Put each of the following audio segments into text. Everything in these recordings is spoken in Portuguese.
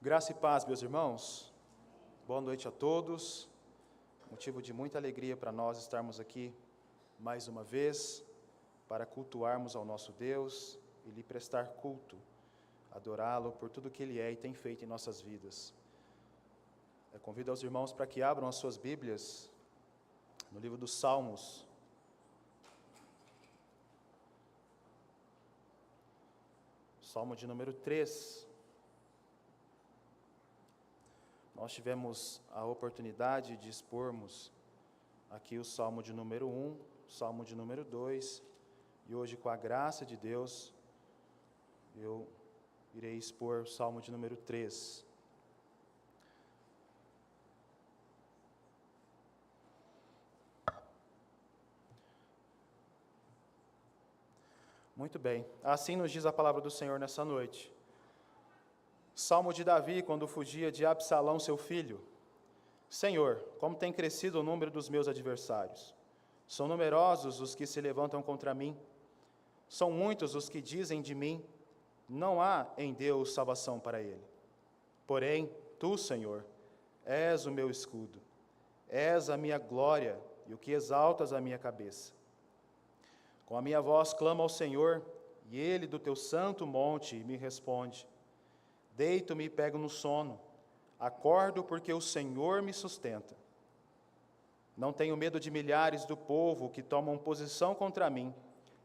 Graça e paz, meus irmãos. Boa noite a todos. Motivo de muita alegria para nós estarmos aqui mais uma vez para cultuarmos ao nosso Deus e lhe prestar culto, adorá-lo por tudo que Ele é e tem feito em nossas vidas. Eu convido aos irmãos para que abram as suas Bíblias no livro dos Salmos. Salmo de número 3. Nós tivemos a oportunidade de expormos aqui o Salmo de número 1, o Salmo de número 2, e hoje, com a graça de Deus, eu irei expor o Salmo de número 3. Muito bem, assim nos diz a palavra do Senhor nessa noite. Salmo de Davi, quando fugia de Absalão, seu filho. Senhor, como tem crescido o número dos meus adversários. São numerosos os que se levantam contra mim. São muitos os que dizem de mim, não há em Deus salvação para ele. Porém, tu, Senhor, és o meu escudo. És a minha glória e o que exaltas a minha cabeça. Com a minha voz clamo ao Senhor, e ele do teu santo monte me responde. Deito-me e pego no sono, acordo porque o Senhor me sustenta. Não tenho medo de milhares do povo que tomam posição contra mim,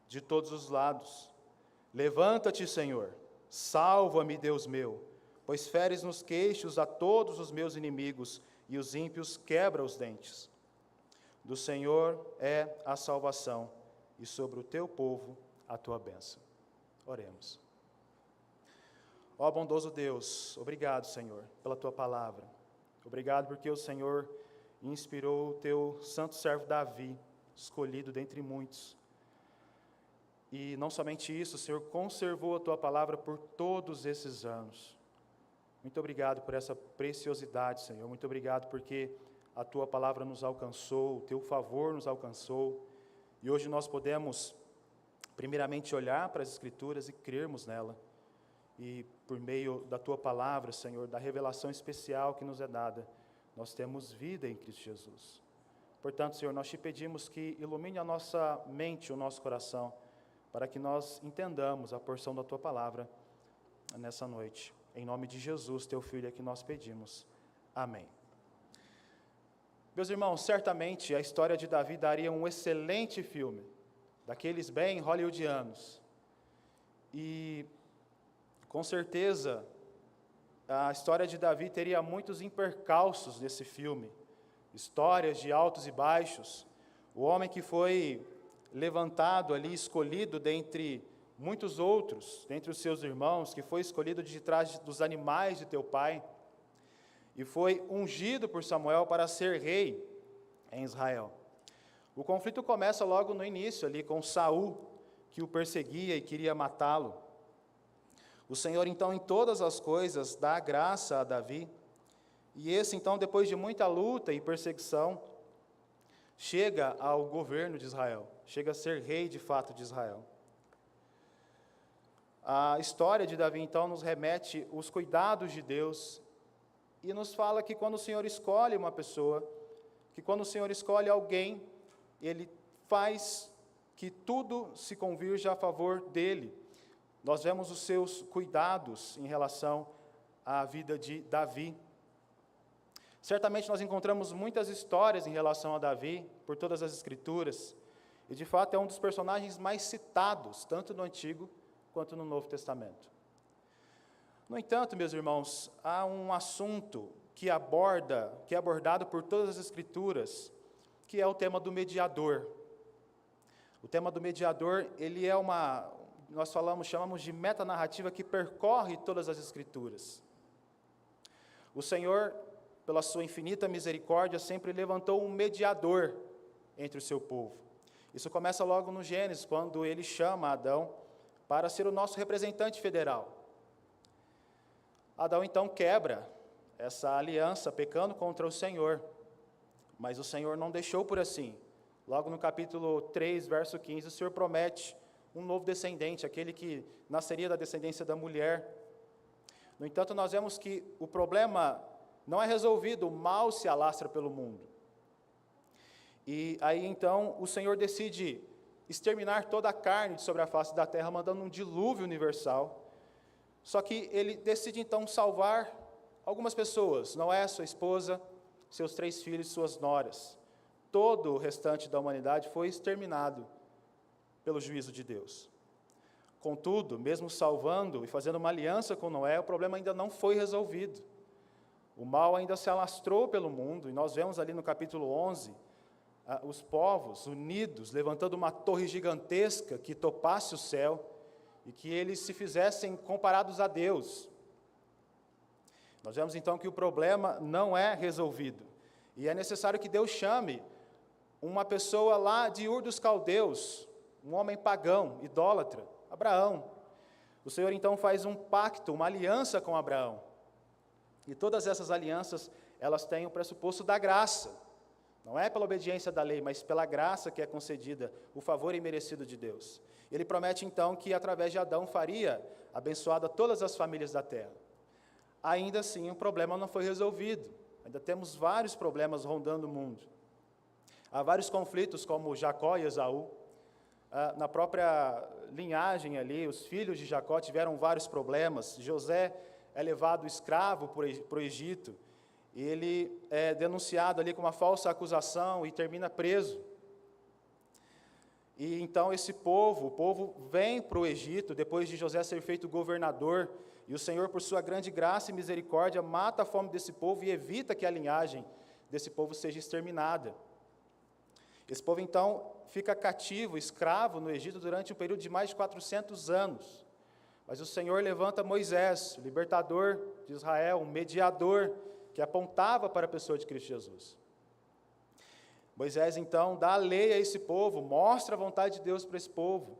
de todos os lados. Levanta-te, Senhor, salva-me, Deus meu, pois feres nos queixos a todos os meus inimigos, e os ímpios quebra os dentes. Do Senhor é a salvação, e sobre o teu povo a tua bênção. Oremos. Ó bondoso Deus, obrigado, Senhor, pela Tua palavra. Obrigado porque o Senhor inspirou o Teu santo servo Davi, escolhido dentre muitos. E não somente isso, o Senhor conservou a Tua palavra por todos esses anos. Muito obrigado por essa preciosidade, Senhor. Muito obrigado porque a Tua palavra nos alcançou, o Teu favor nos alcançou. E hoje nós podemos, primeiramente, olhar para as Escrituras e crermos nela. E por meio da Tua palavra, Senhor, da revelação especial que nos é dada, nós temos vida em Cristo Jesus. Portanto, Senhor, nós te pedimos que ilumine a nossa mente, o nosso coração, para que nós entendamos a porção da Tua palavra nessa noite. Em nome de Jesus, Teu Filho, é que nós pedimos. Amém. Meus irmãos, certamente a história de Davi daria um excelente filme, daqueles bem hollywoodianos. E com certeza, a história de Davi teria muitos percalços nesse filme, histórias de altos e baixos. O homem que foi levantado ali, escolhido dentre muitos outros, dentre os seus irmãos, que foi escolhido de trás dos animais de teu pai, e foi ungido por Samuel para ser rei em Israel. O conflito começa logo no início, ali com Saul, que o perseguia e queria matá-lo. O Senhor, então, em todas as coisas, dá graça a Davi, e esse, então, depois de muita luta e perseguição, chega ao governo de Israel, chega a ser rei, de fato, de Israel. A história de Davi, então, nos remete os cuidados de Deus, e nos fala que quando o Senhor escolhe uma pessoa, que quando o Senhor escolhe alguém, Ele faz que tudo se convirja a favor dele. Nós vemos os seus cuidados em relação à vida de Davi. Certamente nós encontramos muitas histórias em relação a Davi, por todas as Escrituras, e de fato é um dos personagens mais citados, tanto no Antigo quanto no Novo Testamento. No entanto, meus irmãos, há um assunto que é abordado por todas as Escrituras, que é o tema do mediador. O tema do mediador, ele é chamamos de metanarrativa que percorre todas as Escrituras. O Senhor, pela sua infinita misericórdia, sempre levantou um mediador entre o seu povo. Isso começa logo no Gênesis, quando ele chama Adão para ser o nosso representante federal. Adão então quebra essa aliança, pecando contra o Senhor. Mas o Senhor não deixou por assim. Logo no capítulo 3, verso 15, o Senhor promete um novo descendente, aquele que nasceria da descendência da mulher. No entanto, nós vemos que o problema não é resolvido, o mal se alastra pelo mundo. E aí então o Senhor decide exterminar toda a carne de sobre a face da terra, mandando um dilúvio universal. Só que ele decide então salvar algumas pessoas, Noé, sua esposa, seus 3 filhos e suas noras. Todo o restante da humanidade foi exterminado pelo juízo de Deus. Contudo, mesmo salvando e fazendo uma aliança com Noé, o problema ainda não foi resolvido. O mal ainda se alastrou pelo mundo, e nós vemos ali no capítulo 11, os povos unidos, levantando uma torre gigantesca que topasse o céu, e que eles se fizessem comparados a Deus. Nós vemos então que o problema não é resolvido, e é necessário que Deus chame uma pessoa lá de Ur dos Caldeus, um homem pagão, idólatra, Abraão. O Senhor então faz um pacto, uma aliança com Abraão. E todas essas alianças, elas têm o pressuposto da graça. Não é pela obediência da lei, mas pela graça que é concedida, o favor imerecido de Deus. Ele promete então que através de Adão faria abençoada todas as famílias da terra. Ainda assim, o problema não foi resolvido. Ainda temos vários problemas rondando o mundo. Há vários conflitos, como Jacó e Esaú. Na própria linhagem ali, os filhos de Jacó tiveram vários problemas. José é levado escravo para o Egito, e ele é denunciado ali com uma falsa acusação e termina preso. E então o povo vem para o Egito, depois de José ser feito governador, e o Senhor, por sua grande graça e misericórdia, mata a fome desse povo e evita que a linhagem desse povo seja exterminada. Esse povo, então, fica cativo, escravo no Egito durante um período de mais de 400 anos. Mas o Senhor levanta Moisés, o libertador de Israel, um mediador que apontava para a pessoa de Cristo Jesus. Moisés, então, dá a lei a esse povo, mostra a vontade de Deus para esse povo.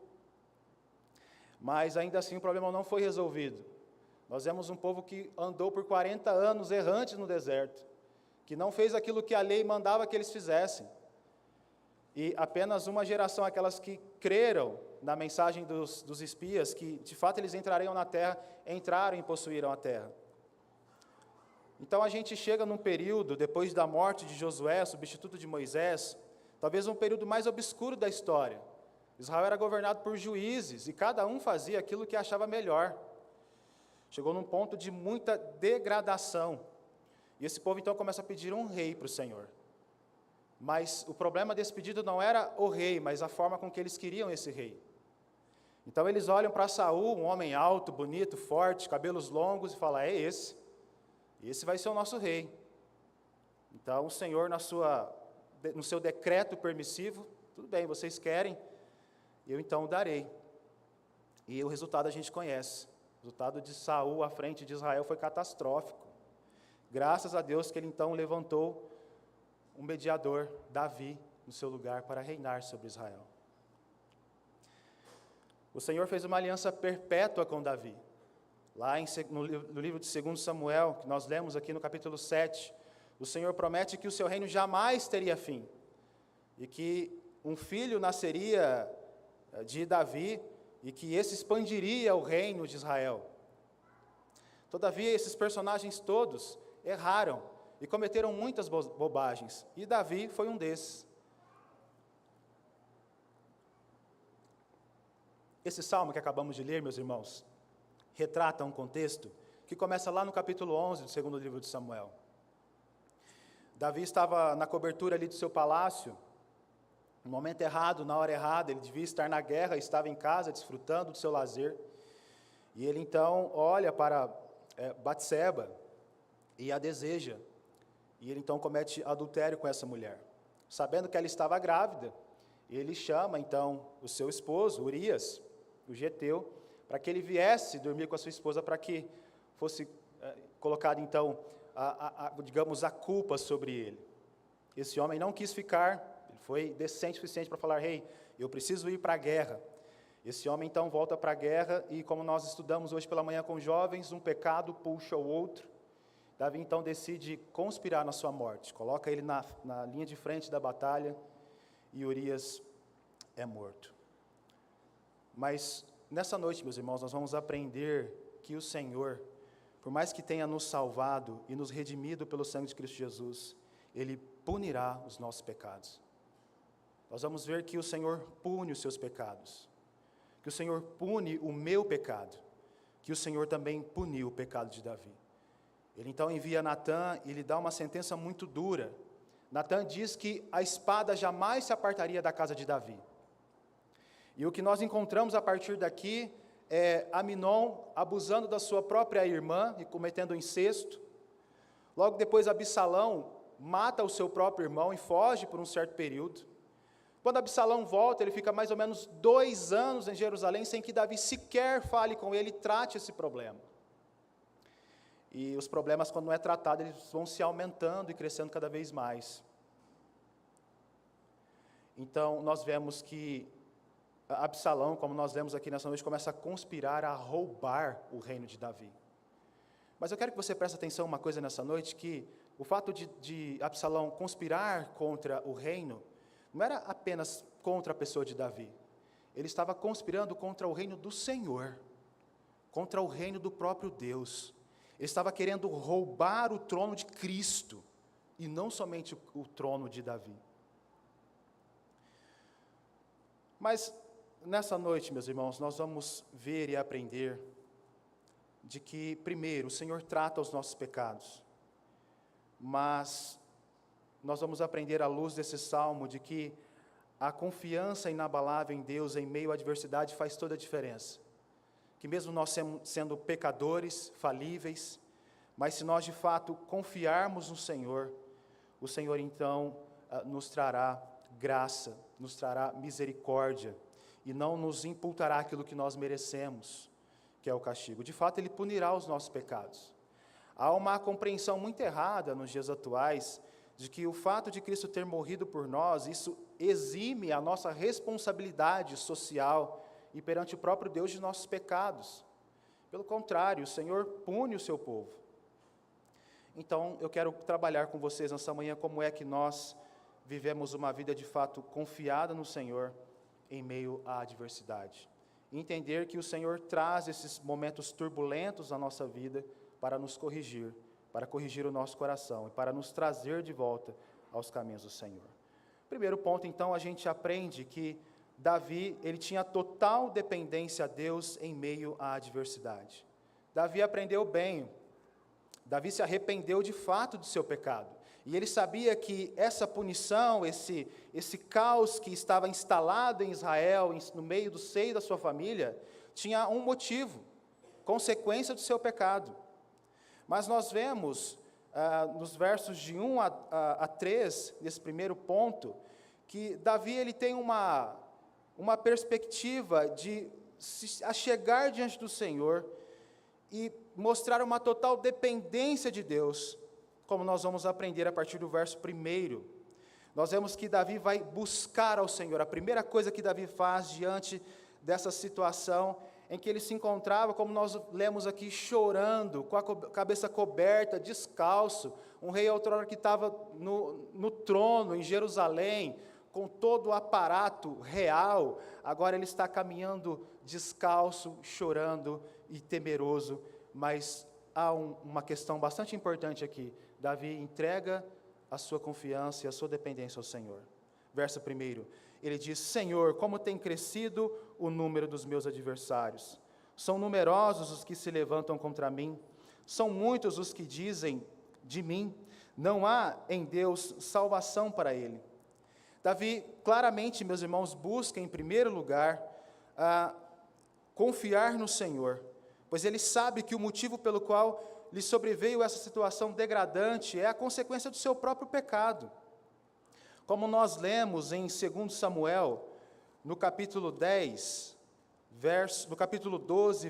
Mas, ainda assim, o problema não foi resolvido. Nós vemos um povo que andou por 40 anos errantes no deserto, que não fez aquilo que a lei mandava que eles fizessem. E apenas uma geração, aquelas que creram na mensagem dos espias, que de fato eles entrariam na terra, entraram e possuíram a terra. Então a gente chega num período, depois da morte de Josué, substituto de Moisés, talvez um período mais obscuro da história. Israel era governado por juízes, e cada um fazia aquilo que achava melhor. Chegou num ponto de muita degradação. E esse povo então começa a pedir um rei para o Senhor. Mas o problema desse pedido não era o rei, mas a forma com que eles queriam esse rei. Então eles olham para Saul, um homem alto, bonito, forte, cabelos longos, e falam: é esse vai ser o nosso rei. Então o Senhor, no seu decreto permissivo, tudo bem, vocês querem, eu então o darei. E o resultado a gente conhece. O resultado de Saul à frente de Israel foi catastrófico. Graças a Deus que ele então levantou um mediador, Davi, no seu lugar para reinar sobre Israel. O Senhor fez uma aliança perpétua com Davi. Lá no livro de 2 Samuel, que nós lemos aqui no capítulo 7, o Senhor promete que o seu reino jamais teria fim, e que um filho nasceria de Davi, e que esse expandiria o reino de Israel. Todavia, esses personagens todos erraram, e cometeram muitas bobagens, e Davi foi um desses. Esse salmo que acabamos de ler, meus irmãos, retrata um contexto que começa lá no capítulo 11 do segundo livro de Samuel. Davi estava na cobertura ali do seu palácio, no momento errado, na hora errada, ele devia estar na guerra, estava em casa, desfrutando do seu lazer, e ele então olha para Batseba e a deseja. E ele então comete adultério com essa mulher. Sabendo que ela estava grávida, ele chama então o seu esposo, Urias, o geteu, para que ele viesse dormir com a sua esposa, para que fosse colocada então, digamos, a culpa sobre ele. Esse homem não quis ficar, ele foi decente o suficiente para falar: rei, eu preciso ir para a guerra. Esse homem então volta para a guerra, e como nós estudamos hoje pela manhã com jovens, um pecado puxa o outro. Davi então decide conspirar na sua morte, coloca ele na linha de frente da batalha, e Urias é morto. Mas nessa noite, meus irmãos, nós vamos aprender que o Senhor por mais que tenha nos salvado e nos redimido pelo sangue de Cristo Jesus, Ele punirá os nossos pecados. Nós vamos ver que o Senhor pune os seus pecados, que o Senhor pune o meu pecado, que o Senhor também puniu o pecado de Davi. Ele então envia Natã e lhe dá uma sentença muito dura. Natã diz que a espada jamais se apartaria da casa de Davi. E o que nós encontramos a partir daqui é Aminon abusando da sua própria irmã e cometendo incesto. Logo depois, Absalão mata o seu próprio irmão e foge por um certo período. Quando Absalão volta, ele fica mais ou menos 2 anos em Jerusalém sem que Davi sequer fale com ele e trate esse problema. E os problemas, quando não é tratado, eles vão se aumentando e crescendo cada vez mais. Então, nós vemos que Absalão, como nós lemos aqui nessa noite, começa a conspirar, a roubar o reino de Davi. Mas eu quero que você preste atenção em uma coisa nessa noite, que o fato de Absalão conspirar contra o reino, não era apenas contra a pessoa de Davi. Ele estava conspirando contra o reino do Senhor, contra o reino do próprio Deus. Ele estava querendo roubar o trono de Cristo, e não somente o trono de Davi. Mas, nessa noite, meus irmãos, nós vamos ver e aprender de que, primeiro, o Senhor trata os nossos pecados, mas nós vamos aprender à luz desse salmo de que a confiança inabalável em Deus em meio à adversidade faz toda a diferença. Que mesmo nós sendo pecadores, falíveis, mas se nós de fato confiarmos no Senhor, o Senhor então nos trará graça, nos trará misericórdia, e não nos imputará aquilo que nós merecemos, que é o castigo. De fato, Ele punirá os nossos pecados. Há uma compreensão muito errada nos dias atuais, de que o fato de Cristo ter morrido por nós, isso exime a nossa responsabilidade social e perante o próprio Deus de nossos pecados. Pelo contrário, o Senhor pune o seu povo. Então, eu quero trabalhar com vocês nessa manhã como é que nós vivemos uma vida de fato confiada no Senhor em meio à adversidade. Entender que o Senhor traz esses momentos turbulentos na nossa vida para nos corrigir, para corrigir o nosso coração e para nos trazer de volta aos caminhos do Senhor. Primeiro ponto, então, a gente aprende que Davi, ele tinha total dependência a Deus em meio à adversidade. Davi aprendeu bem. Davi se arrependeu de fato do seu pecado. E ele sabia que essa punição, esse caos que estava instalado em Israel, no meio do seio da sua família, tinha um motivo, consequência do seu pecado. Mas nós vemos, nos versos de 1 a 3, nesse primeiro ponto, que Davi ele tem uma perspectiva de se achegar diante do Senhor e mostrar uma total dependência de Deus, como nós vamos aprender a partir do verso 1. Nós vemos que Davi vai buscar ao Senhor. A primeira coisa que Davi faz diante dessa situação em que ele se encontrava, como nós lemos aqui, chorando, com a cabeça coberta, descalço, um rei outrora que estava no trono em Jerusalém, com todo o aparato real, agora ele está caminhando descalço, chorando e temeroso, mas há uma questão bastante importante aqui. Davi entrega a sua confiança e a sua dependência ao Senhor. Verso 1, ele diz: Senhor, como tem crescido o número dos meus adversários. São numerosos os que se levantam contra mim, são muitos os que dizem de mim, não há em Deus salvação para ele. Davi, claramente, meus irmãos, busca em primeiro lugar confiar no Senhor, pois ele sabe que o motivo pelo qual lhe sobreveio essa situação degradante é a consequência do seu próprio pecado. Como nós lemos em 2 Samuel, no capítulo 12,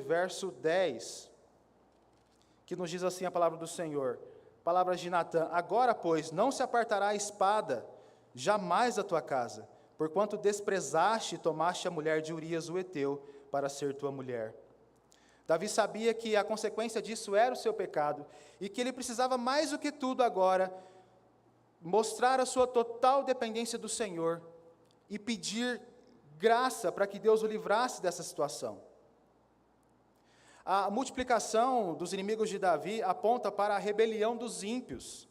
verso 10, que nos diz assim a palavra do Senhor, palavras de Natã: agora, pois, não se apartará a espada jamais da tua casa, porquanto desprezaste e tomaste a mulher de Urias o Heteu para ser tua mulher. Davi sabia que a consequência disso era o seu pecado, e que ele precisava mais do que tudo agora mostrar a sua total dependência do Senhor e pedir graça para que Deus o livrasse dessa situação. A multiplicação dos inimigos de Davi aponta para a rebelião dos ímpios.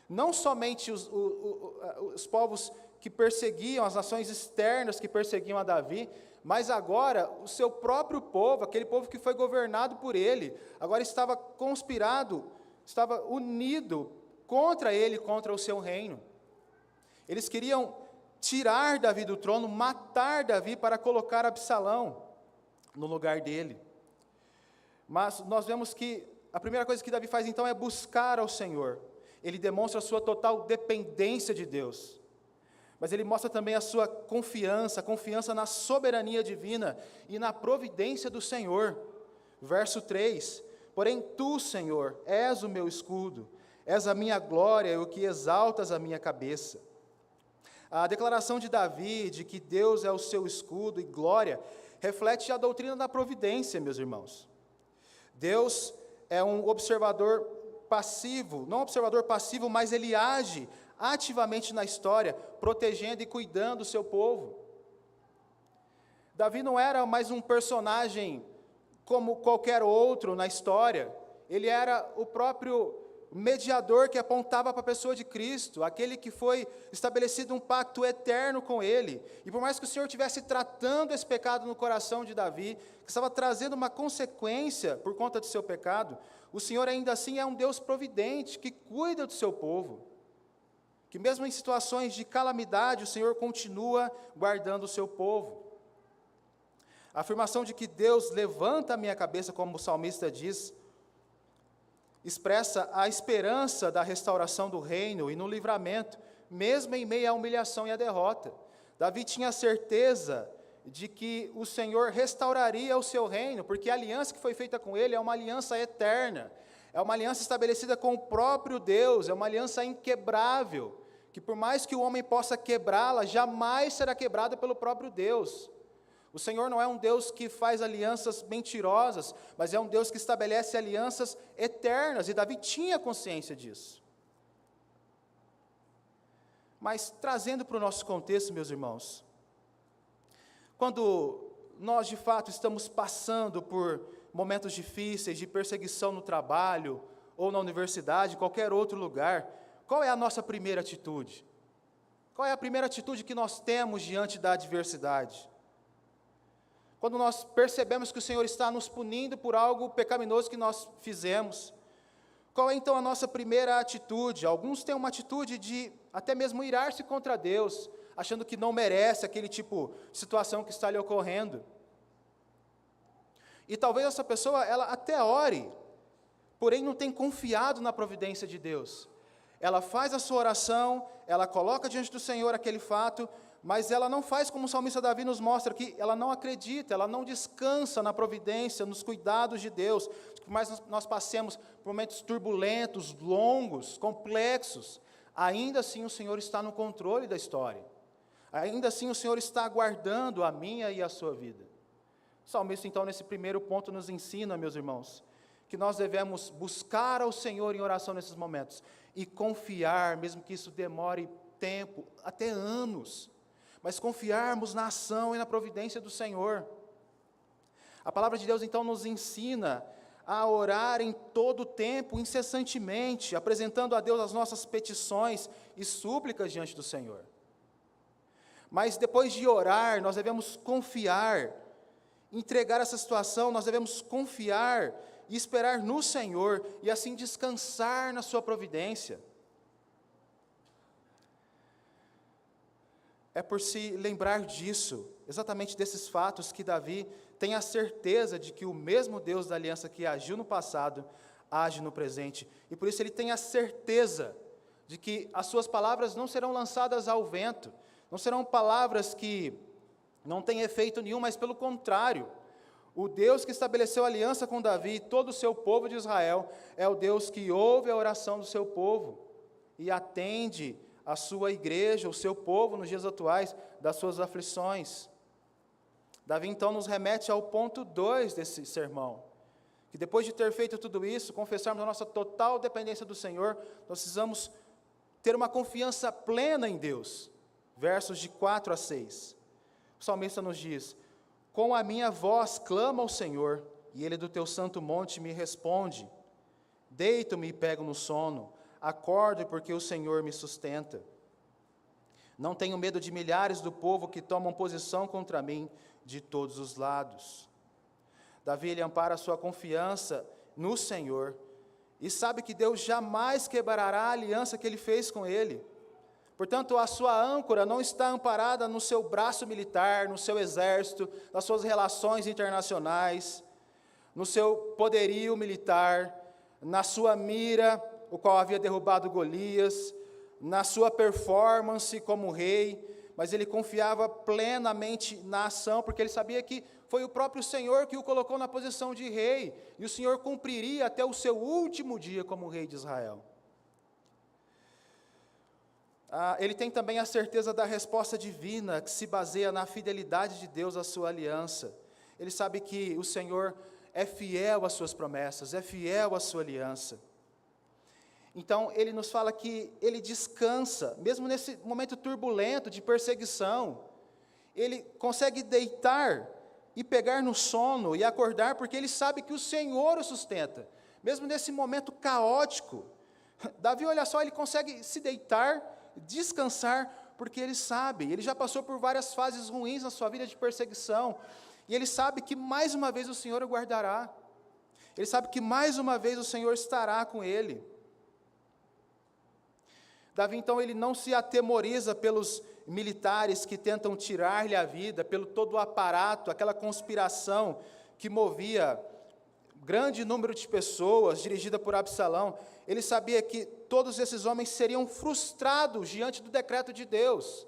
Não somente os povos que perseguiam, as nações externas que perseguiam a Davi, mas agora o seu próprio povo, aquele povo que foi governado por ele, agora estava conspirado, estava unido contra ele, contra o seu reino. Eles queriam tirar Davi do trono, matar Davi para colocar Absalão no lugar dele. Mas nós vemos que a primeira coisa que Davi faz então é buscar ao Senhor. Ele demonstra a sua total dependência de Deus. Mas ele mostra também a sua confiança na soberania divina e na providência do Senhor. Verso 3: porém tu, Senhor, és o meu escudo, és a minha glória e o que exaltas a minha cabeça. A declaração de Davi de que Deus é o seu escudo e glória reflete a doutrina da providência, meus irmãos. Deus é um observador passivo, não observador passivo, mas ele age ativamente na história, protegendo e cuidando do seu povo. Davi não era mais um personagem como qualquer outro na história, ele era o próprio mediador que apontava para a pessoa de Cristo, aquele que foi estabelecido um pacto eterno com ele. E por mais que o Senhor estivesse tratando esse pecado no coração de Davi, que estava trazendo uma consequência por conta do seu pecado, o Senhor ainda assim é um Deus providente, que cuida do seu povo, que mesmo em situações de calamidade, o Senhor continua guardando o seu povo. A afirmação de que Deus levanta a minha cabeça, como o salmista diz, expressa a esperança da restauração do reino e no livramento, mesmo em meio à humilhação e à derrota. Davi tinha certeza de que o Senhor restauraria o seu reino, porque a aliança que foi feita com ele é uma aliança eterna, é uma aliança estabelecida com o próprio Deus, é uma aliança inquebrável, que por mais que o homem possa quebrá-la, jamais será quebrada pelo próprio Deus. O Senhor não é um Deus que faz alianças mentirosas, mas é um Deus que estabelece alianças eternas, e Davi tinha consciência disso. Mas trazendo para o nosso contexto, meus irmãos, quando nós de fato estamos passando por momentos difíceis de perseguição no trabalho, ou na universidade, qualquer outro lugar, qual é a nossa primeira atitude? Qual é a primeira atitude que nós temos diante da adversidade? Quando nós percebemos que o Senhor está nos punindo por algo pecaminoso que nós fizemos, qual é então a nossa primeira atitude? Alguns têm uma atitude de até mesmo irar-se contra Deus, achando que não merece aquele tipo de situação que está lhe ocorrendo. E talvez essa pessoa, ela até ore, porém não tem confiado na providência de Deus. Ela faz a sua oração, ela coloca diante do Senhor aquele fato, mas ela não faz como o salmista Davi nos mostra, que ela não acredita, ela não descansa na providência, nos cuidados de Deus. Por mais nós passemos por momentos turbulentos, longos, complexos, ainda assim o Senhor está no controle da história. Ainda assim o Senhor está guardando a minha e a sua vida. O salmista, então, nesse primeiro ponto nos ensina, meus irmãos, que nós devemos buscar ao Senhor em oração nesses momentos e confiar, mesmo que isso demore tempo, até anos, mas confiarmos na ação e na providência do Senhor. A palavra de Deus, então, nos ensina a orar em todo o tempo, incessantemente, apresentando a Deus as nossas petições e súplicas diante do Senhor. Mas depois de orar, nós devemos confiar, entregar essa situação, nós devemos confiar e esperar no Senhor, e assim descansar na sua providência. É por se lembrar disso, exatamente desses fatos, que Davi tem a certeza de que o mesmo Deus da aliança que agiu no passado, age no presente. E por isso ele tem a certeza de que as suas palavras não serão lançadas ao vento, não serão palavras que não têm efeito nenhum, mas pelo contrário, o Deus que estabeleceu aliança com Davi e todo o seu povo de Israel, é o Deus que ouve a oração do seu povo e atende a sua igreja, o seu povo nos dias atuais, das suas aflições. Davi então nos remete ao ponto 2 desse sermão, que depois de ter feito tudo isso, confessarmos a nossa total dependência do Senhor, nós precisamos ter uma confiança plena em Deus. Versos de 4 a 6. O salmista nos diz: com a minha voz clamo ao Senhor, e ele do teu santo monte me responde. Deito-me e pego no sono, acordo porque o Senhor me sustenta. Não tenho medo de milhares do povo que tomam posição contra mim de todos os lados. Davi, ele ampara a sua confiança no Senhor, e sabe que Deus jamais quebrará a aliança que ele fez com ele. Portanto, a sua âncora não está amparada no seu braço militar, no seu exército, nas suas relações internacionais, no seu poderio militar, na sua mira, o qual havia derrubado Golias, na sua performance como rei, mas ele confiava plenamente na ação, porque ele sabia que foi o próprio Senhor que o colocou na posição de rei, e o Senhor cumpriria até o seu último dia como rei de Israel. Ele tem também a certeza da resposta divina, que se baseia na fidelidade de Deus à sua aliança. Ele sabe que o Senhor é fiel às suas promessas, é fiel à sua aliança. Então, ele nos fala que ele descansa, mesmo nesse momento turbulento de perseguição. Ele consegue deitar e pegar no sono e acordar, porque ele sabe que o Senhor o sustenta. Mesmo nesse momento caótico, Davi, olha só, ele consegue se deitar, descansar, porque ele sabe, ele já passou por várias fases ruins na sua vida de perseguição, e ele sabe que mais uma vez o Senhor o guardará. Ele sabe que mais uma vez o Senhor estará com ele. Davi, então, ele não se atemoriza pelos militares que tentam tirar-lhe a vida, pelo todo o aparato, aquela conspiração que movia grande número de pessoas, dirigida por Absalão. Ele sabia que todos esses homens seriam frustrados diante do decreto de Deus.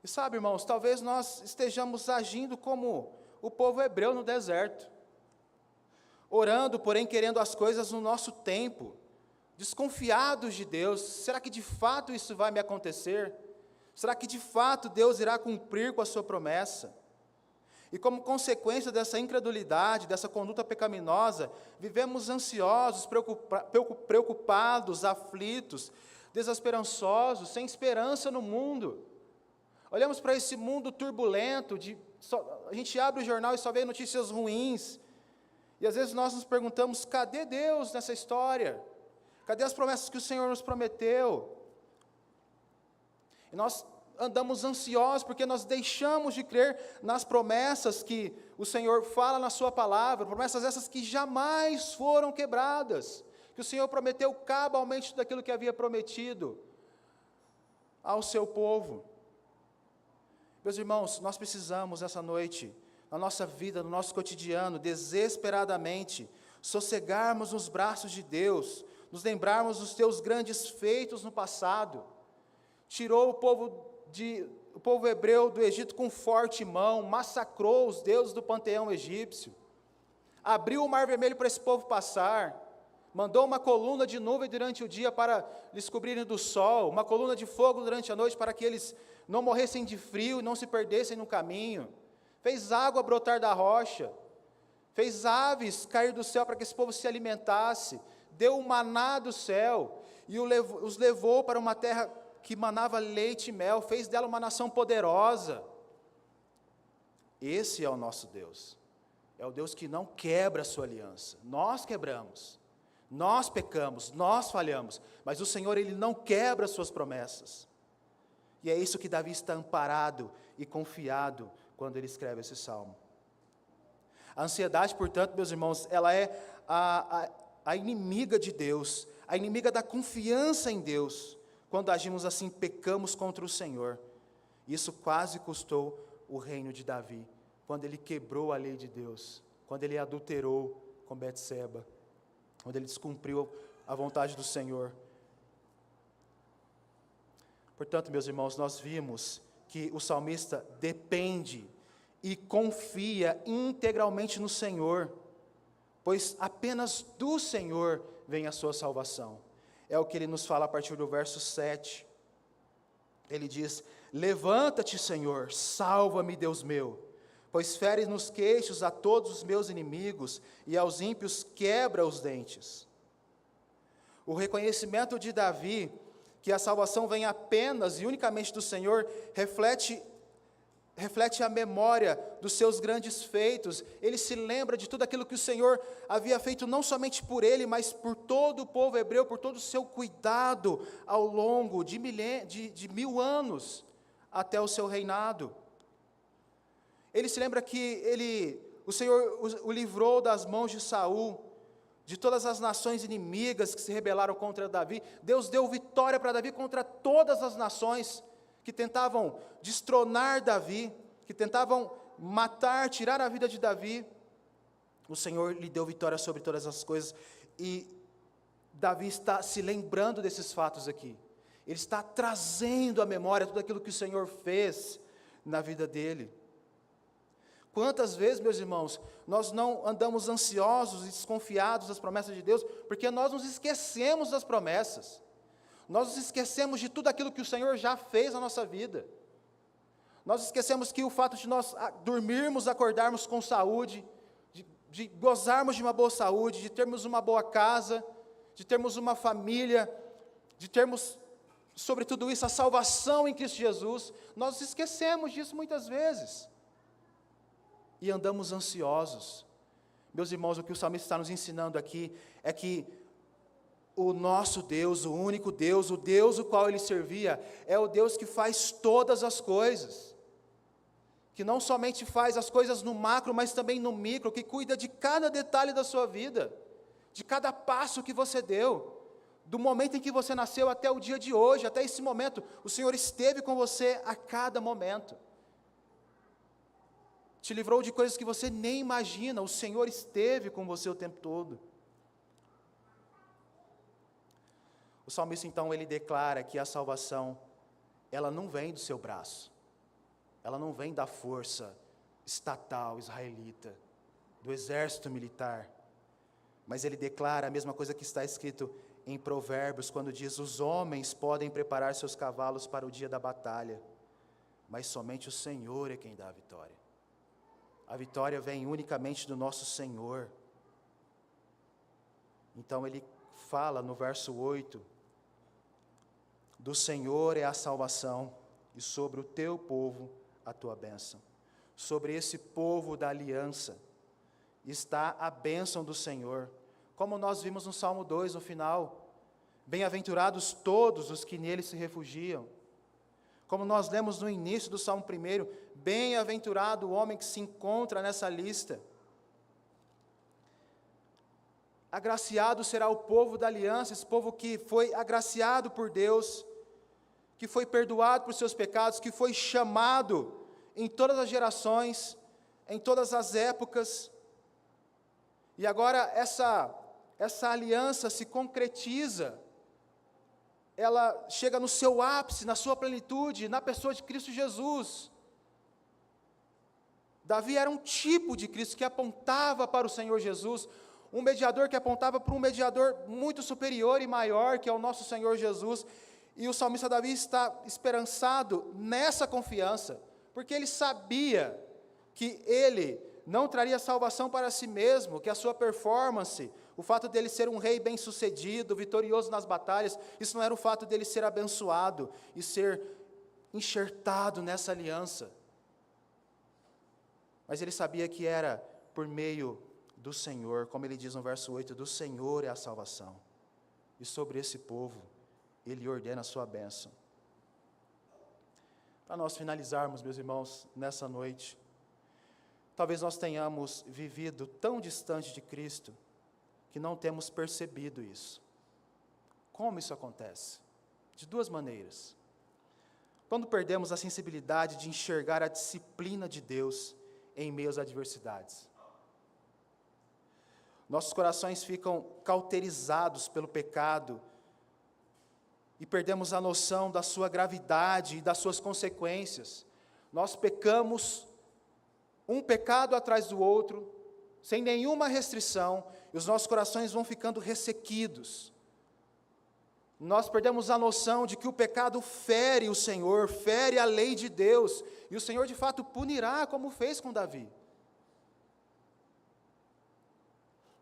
E sabe, irmãos, talvez nós estejamos agindo como o povo hebreu no deserto, orando, porém querendo as coisas no nosso tempo, desconfiados de Deus. Será que de fato isso vai me acontecer? Será que de fato Deus irá cumprir com a sua promessa? E como consequência dessa incredulidade, dessa conduta pecaminosa, vivemos ansiosos, preocupados, aflitos, desesperançosos, sem esperança no mundo. Olhamos para esse mundo turbulento, a gente abre o jornal e só vê notícias ruins, e às vezes nós nos perguntamos, cadê Deus nessa história? Cadê as promessas que o Senhor nos prometeu? E nós andamos ansiosos porque nós deixamos de crer nas promessas que o Senhor fala na sua palavra, promessas essas que jamais foram quebradas, que o Senhor prometeu cabalmente daquilo que havia prometido ao seu povo. Meus irmãos, nós precisamos essa noite, na nossa vida, no nosso cotidiano, desesperadamente, sossegarmos nos braços de Deus, nos lembrarmos dos teus grandes feitos no passado. Tirou o povo hebreu do Egito com forte mão, massacrou os deuses do panteão egípcio, abriu o mar vermelho para esse povo passar, mandou uma coluna de nuvem durante o dia para lhes cobrirem do sol, uma coluna de fogo durante a noite para que eles não morressem de frio e não se perdessem no caminho, fez água brotar da rocha, fez aves cair do céu para que esse povo se alimentasse, deu o maná do céu e os levou para uma terra que manava leite e mel, fez dela uma nação poderosa. Esse é o nosso Deus, é o Deus que não quebra a sua aliança. Nós quebramos, nós pecamos, nós falhamos, mas o Senhor, Ele não quebra as suas promessas. E é isso que Davi está amparado e confiado quando ele escreve esse salmo. A ansiedade, portanto, meus irmãos, ela é a inimiga de Deus, a inimiga da confiança em Deus. Quando agimos assim, pecamos contra o Senhor. Isso quase custou o reino de Davi, quando ele quebrou a lei de Deus, quando ele adulterou com Betseba, quando ele descumpriu a vontade do Senhor. Portanto, meus irmãos, nós vimos que o salmista depende e confia integralmente no Senhor, pois apenas do Senhor vem a sua salvação. É o que ele nos fala a partir do verso 7. Ele diz: levanta-te, Senhor, salva-me, Deus meu, pois feres nos queixos a todos os meus inimigos e aos ímpios quebra os dentes. O reconhecimento de Davi que a salvação vem apenas e unicamente do Senhor reflete reflete a memória dos seus grandes feitos, ele se lembra de tudo aquilo que o Senhor havia feito, não somente por ele, mas por todo o povo hebreu, por todo o seu cuidado ao longo de 1000 anos, até o seu reinado. Ele se lembra que o Senhor o livrou das mãos de Saul, de todas as nações inimigas que se rebelaram contra Davi. Deus deu vitória para Davi contra todas as nações que tentavam destronar Davi, que tentavam matar, tirar a vida de Davi. O Senhor lhe deu vitória sobre todas as coisas, e Davi está se lembrando desses fatos aqui. Ele está trazendo à memória tudo aquilo que o Senhor fez na vida dele. Quantas vezes, meus irmãos, nós não andamos ansiosos e desconfiados das promessas de Deus, porque nós nos esquecemos das promessas. Nós nos esquecemos de tudo aquilo que o Senhor já fez na nossa vida. Nós esquecemos que o fato de nós dormirmos, acordarmos com saúde, de gozarmos de uma boa saúde, de termos uma boa casa, de termos uma família, de termos, sobre tudo isso, a salvação em Cristo Jesus, nós nos esquecemos disso muitas vezes. E andamos ansiosos. Meus irmãos, o que o salmista está nos ensinando aqui é que o nosso Deus, o único Deus, o Deus o qual ele servia, é o Deus que faz todas as coisas, que não somente faz as coisas no macro, mas também no micro, que cuida de cada detalhe da sua vida, de cada passo que você deu, do momento em que você nasceu até o dia de hoje, até esse momento, o Senhor esteve com você a cada momento, te livrou de coisas que você nem imagina, o Senhor esteve com você o tempo todo. O salmista, então, ele declara que a salvação, ela não vem do seu braço, ela não vem da força estatal israelita, do exército militar, mas ele declara a mesma coisa que está escrito em Provérbios, quando diz: os homens podem preparar seus cavalos para o dia da batalha, mas somente o Senhor é quem dá a vitória. A vitória vem unicamente do nosso Senhor. Então ele fala no verso 8, do Senhor é a salvação, e sobre o teu povo a tua bênção. Sobre esse povo da aliança está a bênção do Senhor, como nós vimos no Salmo 2, no final: bem-aventurados todos os que nele se refugiam. Como nós lemos no início do Salmo 1, bem-aventurado o homem que se encontra nessa lista. Agraciado será o povo da aliança, esse povo que foi agraciado por Deus, que foi perdoado por seus pecados, que foi chamado em todas as gerações, em todas as épocas. E agora essa aliança se concretiza, ela chega no seu ápice, na sua plenitude, na pessoa de Cristo Jesus. Davi era um tipo de Cristo que apontava para o Senhor Jesus, um mediador que apontava para um mediador muito superior e maior, que é o nosso Senhor Jesus. E o salmista Davi está esperançado nessa confiança, porque ele sabia que ele não traria salvação para si mesmo, que a sua performance, o fato dele ser um rei bem-sucedido, vitorioso nas batalhas, isso não era o fato dele ser abençoado e ser enxertado nessa aliança. Mas ele sabia que era por meio do Senhor, como ele diz no verso 8, do Senhor é a salvação, e sobre esse povo ele ordena a sua bênção. Para nós finalizarmos, meus irmãos, nessa noite, talvez nós tenhamos vivido tão distante de Cristo, que não temos percebido isso. Como isso acontece? De duas maneiras. Quando perdemos a sensibilidade de enxergar a disciplina de Deus em meio às adversidades. Nossos corações ficam cauterizados pelo pecado e perdemos a noção da sua gravidade e das suas consequências. Nós pecamos um pecado atrás do outro, sem nenhuma restrição, e os nossos corações vão ficando ressequidos. Nós perdemos a noção de que o pecado fere o Senhor, fere a lei de Deus, e o Senhor de fato punirá, como fez com Davi.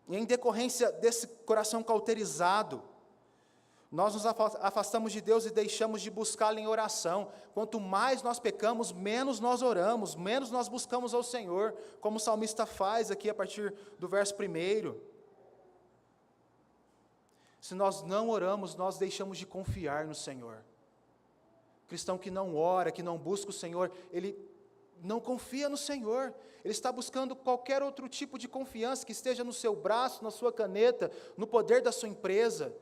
E em decorrência desse coração cauterizado, Nós nos afastamos de Deus e deixamos de buscá-lo em oração. Quanto mais nós pecamos, menos nós oramos, menos nós buscamos ao Senhor, como o salmista faz aqui a partir do verso 1. Se nós não oramos, nós deixamos de confiar no Senhor. O cristão que não ora, que não busca o Senhor, ele não confia no Senhor. Ele está buscando qualquer outro tipo de confiança que esteja no seu braço, na sua caneta, no poder da sua empresa,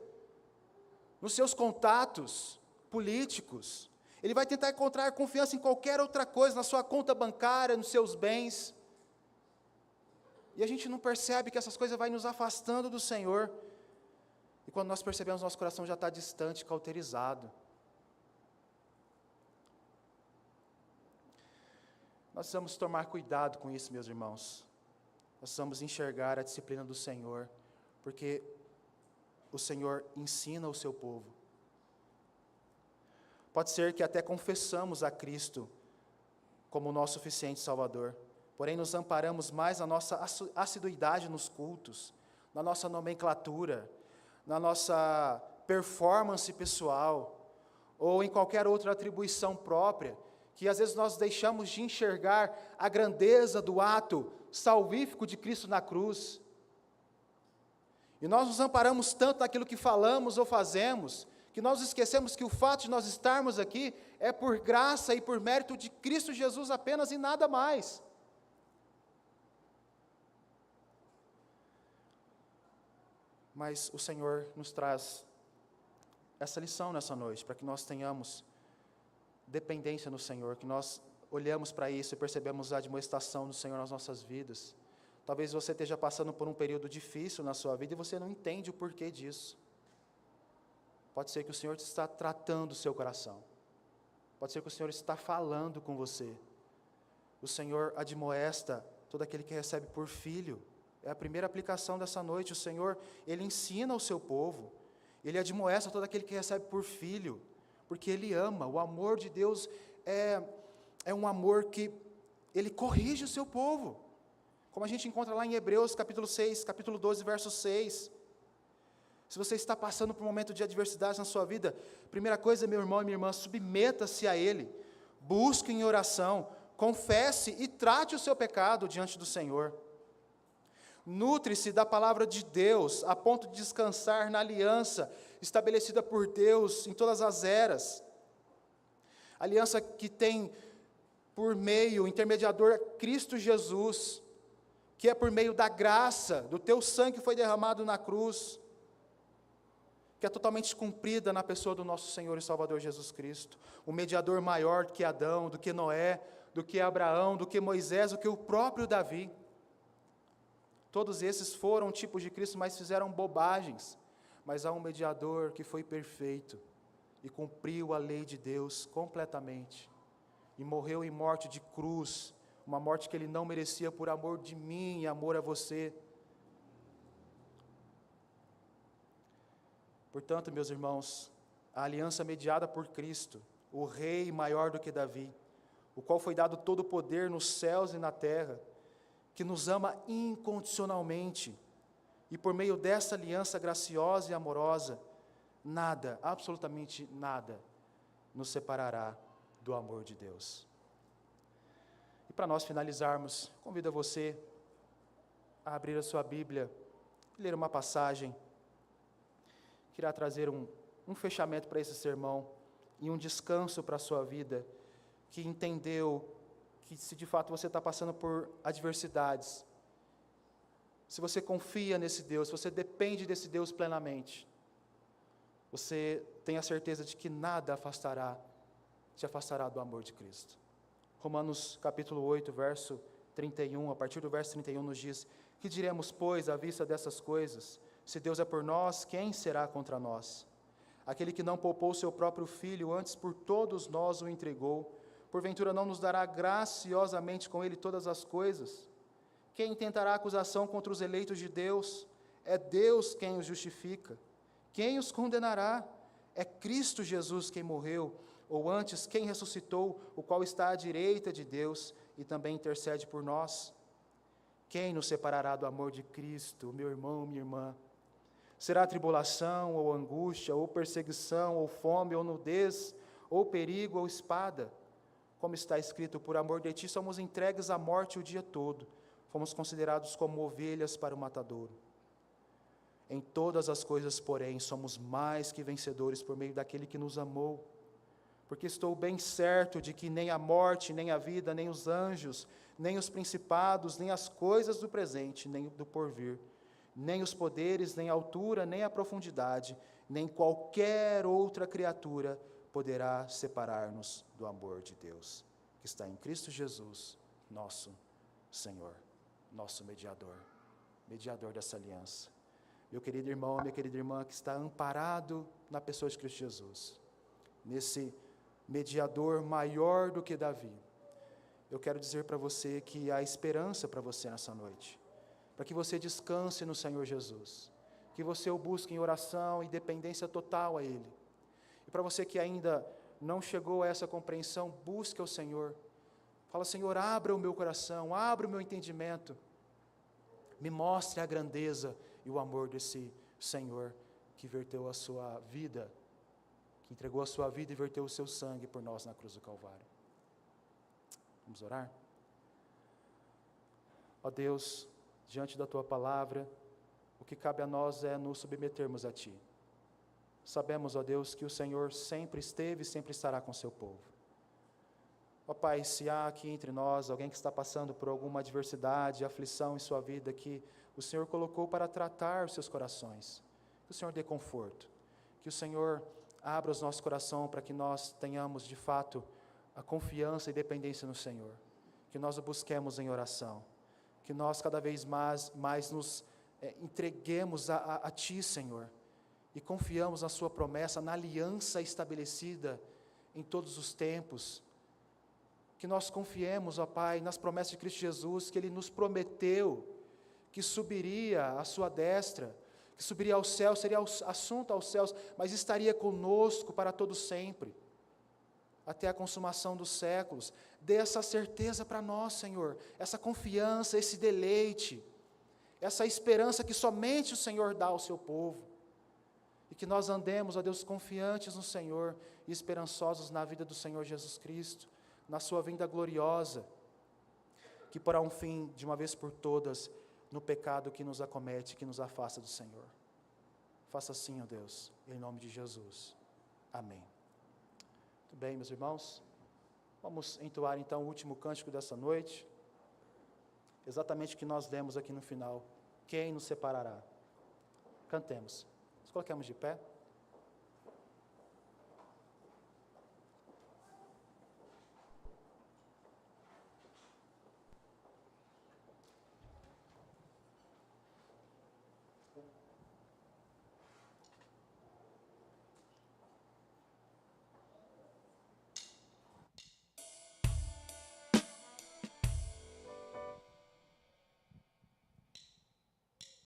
nos seus contatos políticos. Ele vai tentar encontrar confiança em qualquer outra coisa, na sua conta bancária, nos seus bens. E a gente não percebe que essas coisas vão nos afastando do Senhor. E quando nós percebemos, nosso coração já está distante, cauterizado. Nós precisamos tomar cuidado com isso, meus irmãos. Nós precisamos enxergar a disciplina do Senhor, porque o Senhor ensina o seu povo. Pode ser que até confessamos a Cristo como o nosso suficiente Salvador, porém nos amparamos mais na nossa assiduidade nos cultos, na nossa nomenclatura, na nossa performance pessoal, ou em qualquer outra atribuição própria, que às vezes nós deixamos de enxergar a grandeza do ato salvífico de Cristo na cruz. E nós nos amparamos tanto naquilo que falamos ou fazemos, que nós esquecemos que o fato de nós estarmos aqui é por graça e por mérito de Cristo Jesus apenas e nada mais. Mas o Senhor nos traz essa lição nessa noite, para que nós tenhamos dependência no Senhor, que nós olhamos para isso e percebemos a admoestação do Senhor nas nossas vidas. Talvez você esteja passando por um período difícil na sua vida e você não entende o porquê disso. Pode ser que o Senhor está tratando o seu coração. Pode ser que o Senhor está falando com você. O Senhor admoesta todo aquele que recebe por filho. É a primeira aplicação dessa noite. O Senhor, Ele ensina o seu povo. Ele admoesta todo aquele que recebe por filho, porque Ele ama. O amor de Deus é um amor que Ele corrige o seu povo. Como a gente encontra lá em Hebreus capítulo 6, capítulo 12, verso 6. Se você está passando por um momento de adversidade na sua vida, primeira coisa, meu irmão e minha irmã, submeta-se a Ele. Busque em oração, confesse e trate o seu pecado diante do Senhor. Nutre-se da palavra de Deus, a ponto de descansar na aliança estabelecida por Deus em todas as eras. Aliança que tem por meio, intermediador, Cristo Jesus, que é por meio da graça, do teu sangue que foi derramado na cruz, que é totalmente cumprida na pessoa do nosso Senhor e Salvador Jesus Cristo, o mediador maior do que Adão, do que Noé, do que Abraão, do que Moisés, do que o próprio Davi. Todos esses foram tipos de Cristo, mas fizeram bobagens. Mas há um mediador que foi perfeito e cumpriu a lei de Deus completamente. E morreu em morte de cruz, uma morte que Ele não merecia por amor de mim e amor a você. Portanto, meus irmãos, a aliança mediada por Cristo, o Rei maior do que Davi, o qual foi dado todo o poder nos céus e na terra, que nos ama incondicionalmente, e por meio dessa aliança graciosa e amorosa, nada, absolutamente nada, nos separará do amor de Deus. E para nós finalizarmos, convido a você a abrir a sua Bíblia, ler uma passagem, que irá trazer um fechamento para esse sermão, e um descanso para a sua vida, que entendeu que se de fato você está passando por adversidades, se você confia nesse Deus, se você depende desse Deus plenamente, você tem a certeza de que nada te afastará do amor de Cristo. Romanos capítulo 8, verso 31, a partir do verso 31 nos diz: que diremos, pois, à vista dessas coisas? Se Deus é por nós, quem será contra nós? Aquele que não poupou seu próprio filho, antes por todos nós o entregou, porventura não nos dará graciosamente com ele todas as coisas? Quem tentará acusação contra os eleitos de Deus? É Deus quem os justifica. Quem os condenará? É Cristo Jesus quem morreu, ou antes, quem ressuscitou, o qual está à direita de Deus e também intercede por nós. Quem nos separará do amor de Cristo, meu irmão, minha irmã? Será tribulação, ou angústia, ou perseguição, ou fome, ou nudez, ou perigo, ou espada. Como está escrito, por amor de ti somos entregues à morte o dia todo, fomos considerados como ovelhas para o matadouro. Em todas as coisas, porém, somos mais que vencedores por meio daquele que nos amou. Porque estou bem certo de que nem a morte, nem a vida, nem os anjos, nem os principados, nem as coisas do presente, nem do porvir, nem os poderes, nem a altura, nem a profundidade, nem qualquer outra criatura poderá separar-nos do amor de Deus, que está em Cristo Jesus, nosso Senhor, nosso mediador dessa aliança. Meu querido irmão, minha querida irmã, que está amparado na pessoa de Cristo Jesus, nesse mediador maior do que Davi, eu quero dizer para você que há esperança para você nessa noite, para que você descanse no Senhor Jesus, que você o busque em oração e dependência total a Ele. E para você que ainda não chegou a essa compreensão, busque o Senhor. Fala, Senhor, abra o meu coração, abra o meu entendimento, me mostre a grandeza e o amor desse Senhor que verteu a sua vida, que entregou a sua vida e verteu o seu sangue por nós na cruz do Calvário. Vamos orar? Ó Deus, diante da Tua palavra, o que cabe a nós é nos submetermos a Ti. Sabemos, ó Deus, que o Senhor sempre esteve e sempre estará com o seu povo. Ó Pai, se há aqui entre nós alguém que está passando por alguma adversidade, aflição em sua vida, que o Senhor colocou para tratar os seus corações, que o Senhor dê conforto, que o Senhor abra os nossos corações para que nós tenhamos, de fato, a confiança e dependência no Senhor, que nós o busquemos em oração, que nós cada vez mais nos entreguemos a Ti, Senhor, e confiamos na Sua promessa, na aliança estabelecida em todos os tempos, que nós confiemos, ó Pai, nas promessas de Cristo Jesus, que Ele nos prometeu que subiria à Sua destra, que subiria ao céu, seria assunto aos céus, mas estaria conosco para todo sempre, até a consumação dos séculos. Dê essa certeza para nós, Senhor, essa confiança, esse deleite, essa esperança que somente o Senhor dá ao seu povo, e que nós andemos, ó Deus, confiantes no Senhor e esperançosos na vida do Senhor Jesus Cristo, na sua vinda gloriosa, que porá um fim, de uma vez por todas, no pecado que nos acomete, que nos afasta do Senhor. Faça assim, ó Deus, em nome de Jesus. Amém. Muito bem, meus irmãos, vamos entoar então o último cântico dessa noite, exatamente o que nós lemos aqui no final: quem nos separará? Cantemos, nos coloquemos de pé.